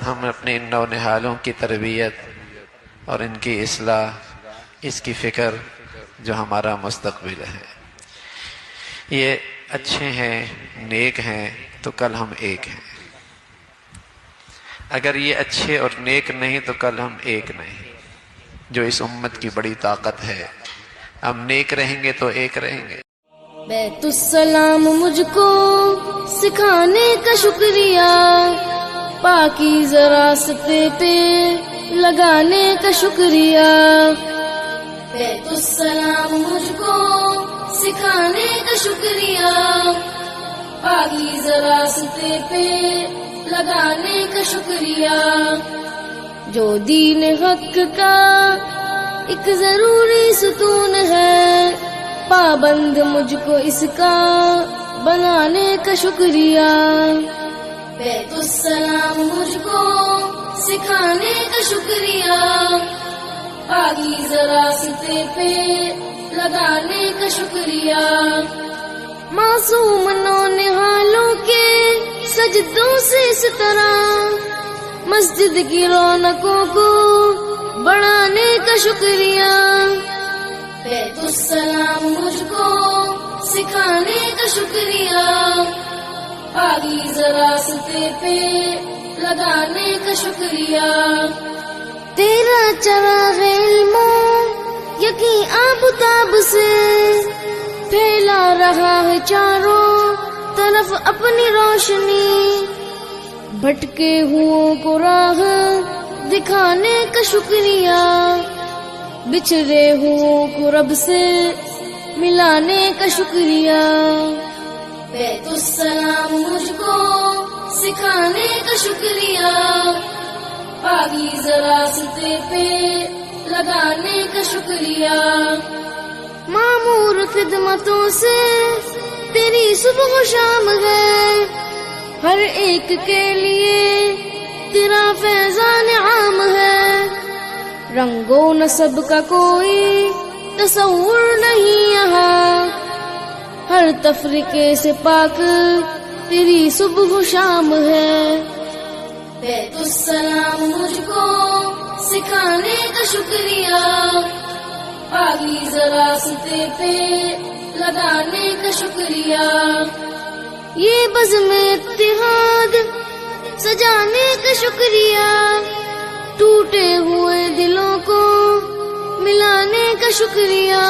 ہم اپنے ان نونہالوں کی تربیت اور ان کی اصلاح، اس کی فکر جو ہمارا مستقبل ہے، یہ اچھے ہیں، نیک ہیں تو کل ہم ایک ہیں۔ اگر یہ اچھے اور نیک نہیں تو کل ہم ایک نہیں، جو اس امت کی بڑی طاقت ہے۔ ہم نیک رہیں گے تو ایک رہیں گے۔ بیت السلام مجھ کو سکھانے کا شکریہ، پاکیزہ راستے پہ لگانے کا شکریہ۔ بیت السلام مجھ کو سکھانے کا شکریہ، پاکیزہ راستے پہ لگانے کا شکریہ۔ جو دین حق کا ایک ضروری ستون ہے، پابند مجھ کو اس کا بنانے کا شکریہ۔ بیت السلام مجھ کو سکھانے کا شکریہ، پاکیزہ راستے پہ لگانے کا شکریہ۔ معصوم نونہالوں کے سجدوں سے اس طرح مسجد کی رونقوں کو بڑھانے کا شکریہ۔ بیت السلام مجھ کو سکھانے کا شکریہ، پاکیزہ راستے پہ لگانے کا شکریہ۔ تیرا چراغ علم و یقین آب تاب سے پھیلا رہا ہے چاروں طرف اپنی روشنی، بھٹکے ہوں کو راہ دکھانے کا شکریہ، بچھڑے ہوں کو رب سے ملانے کا شکریہ۔ بیت السلام مجھ کو سکھانے کا شکریہ، پاکیزہ راستے پہ لگانے کا شکریہ۔ معمور خدمتوں سے تیری صبح و شام ہے، ہر ایک کے لیے تیرا فیضان عام ہے۔ رنگ و نسب کا کوئی تصور نہیں یہاں، ہر تفریقے سے پاک تیری صبح و شام ہے۔ بیت السلام مجھ کو سکھانے کا شکریہ، پاکیزہ راستے پہ لگانے کا شکریہ۔ یہ بزم اتحاد سجانے کا شکریہ، ٹوٹے ہوئے دلوں کو ملانے کا شکریہ۔